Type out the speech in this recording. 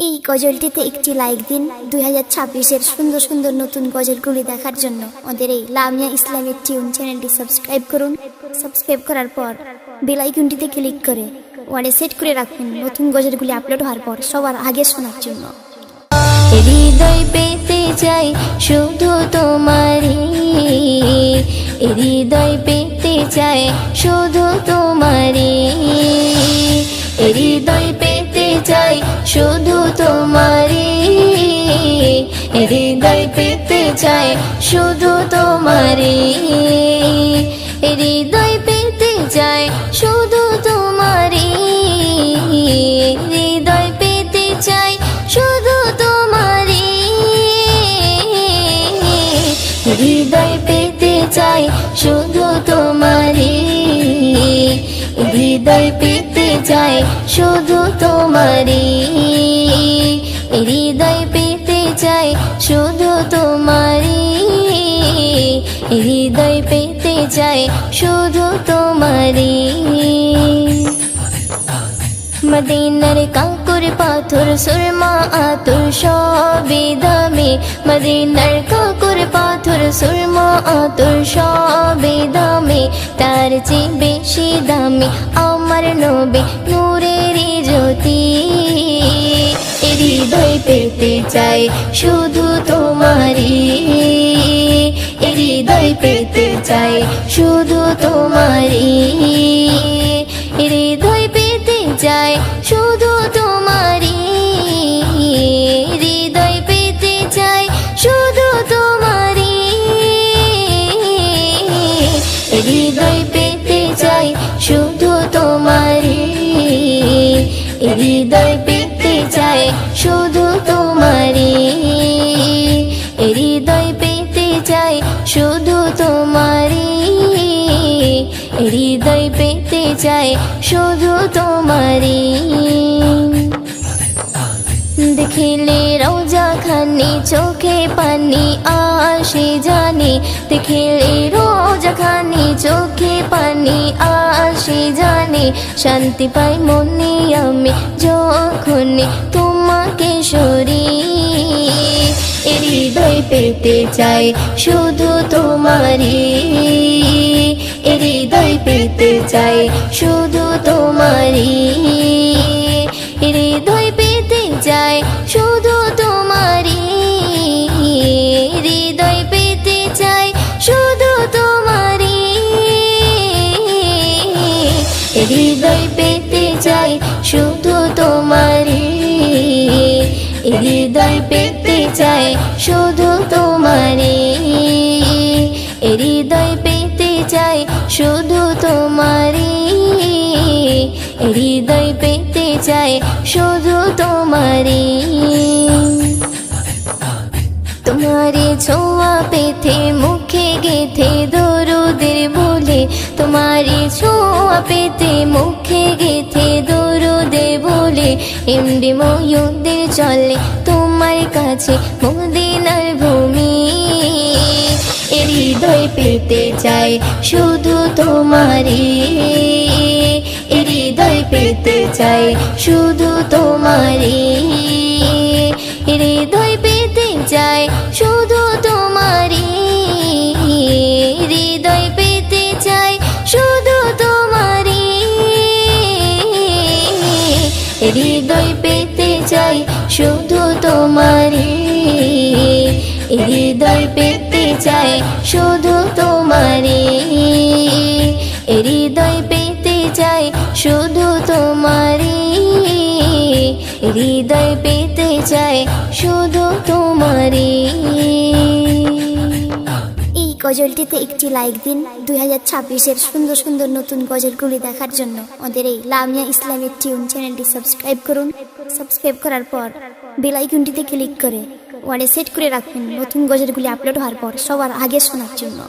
এই গজলটিতে একটি লাইক দিন। 2026-এর সুন্দর সুন্দর নতুন গজলগুলি দেখার জন্য আমাদের এই লামিয়া ইসলামিক টিউন চ্যানেলটি সাবস্ক্রাইব করুন। সাবস্ক্রাইব করার পর বেল আইকনটিতে ক্লিক করে ওয়ালে সেট করে রাখুন নতুন গজলগুলি আপলোড হওয়ার পর সবার আগে শোনার জন্য। হৃদয় পেতে চাই শুধু তোমারই, হৃদয় পেতে চাই শুধু তোমারই, হৃদয় পেতে চাই শুধু তোমারই, হৃদয় পেতে চাই শুধু তোমারই, হৃদয় পেতে চাই শুধু তোমারই, হৃদয় পেতে চাই শুধু তোমারই, হৃদয় পেতে চাই শুধু তোমারই, হৃদয় পেতে চাই শুধু তোমারই, হৃদয় পেতে চাই শুধু তোমারই, হৃদয় পেতে চাই শুধু তোমারই। মদিনার কাঁকুর পাথর সুরমা আতর সবই দামি, মদিনার কাঁকুর পাথর সুরমা আতর সবই দামি, তার চেয়ে বেশি দামি আমার নবী নূরের জ্যোতি, হৃদয় পেতে চাই শুধু তোমারই, হৃদয় পেতে চাই শুধু তোমারই, হৃদয় পেতে চাই শুধু তোমারই, হৃদয় পেতে চাই শুধু তোমারই, হৃদয় পেতে চাই শুধু তোমারই, হৃদয় পেতে চাই শুধু তোমারই, হৃদয় পেতে চাই শুধু তোমারই, হৃদয় পেতে চাই শুধু তোমারই। দেখিলে রোজা খানি চোখে পানি আসে জানি, দেখিলে রোজা খানি চোখে পানি আসে জানি, শান্তি পাই মনে আমি যখন তোমাকে সরি, হৃদয় পেতে চাই শুধু তোমারই, হৃদয় পেতে চাই শুধু তোমারই, হৃদয় পেতে চাই শুধু তোমারই, হৃদয় পেতে চাই শুধু তোমারই, হৃদয় পেতে চাই শুধু তোমারই, হৃদয় পেতে চাই শুধু তোমারই, হৃদয় পেতে চাই শুধু তোমারই, হৃদয় পেতে চাই শুধু তোমারই। তোমারে ছোঁয়া পেতে মুখে গেথে দরুদের বলে, তোমারে ছোঁয়া পেতে মুখে গেথে দরুদে বলে, এমডি ময়ূরদের চলে তোমার কাছে মদিনার ভূমি, হৃদয় পেতে চাই শুধু তোমারই, হৃদয় পেতে চাই শুধু তোমারই, হৃদয় পেতে চাই শুধু তোমারই, হৃদয় পেতে চাই শুধু তোমারই, হৃদয় পেতে চাই শুধু তোমারই, হৃদয় পেতে চাই শুধু তোমারই, হৃদয় পেতে চাই শুধু তোমারই, হৃদয় পেতে চাই শুধু তোমারই। এই গজলটিতে একটি লাইক দিন। 2026-এর সুন্দর সুন্দর নতুন গজলগুলি দেখার জন্য আমাদের এই লামিয়া ইসলামিক টিউন চ্যানেলটি সাবস্ক্রাইব করুন। সাবস্ক্রাইব করার পর বেল আইকনটিতে ক্লিক করে ওয়ালে সেট করে রাখুন নতুন গজলগুলি আপলোড হওয়ার পর সবার আগে শোনার জন্য।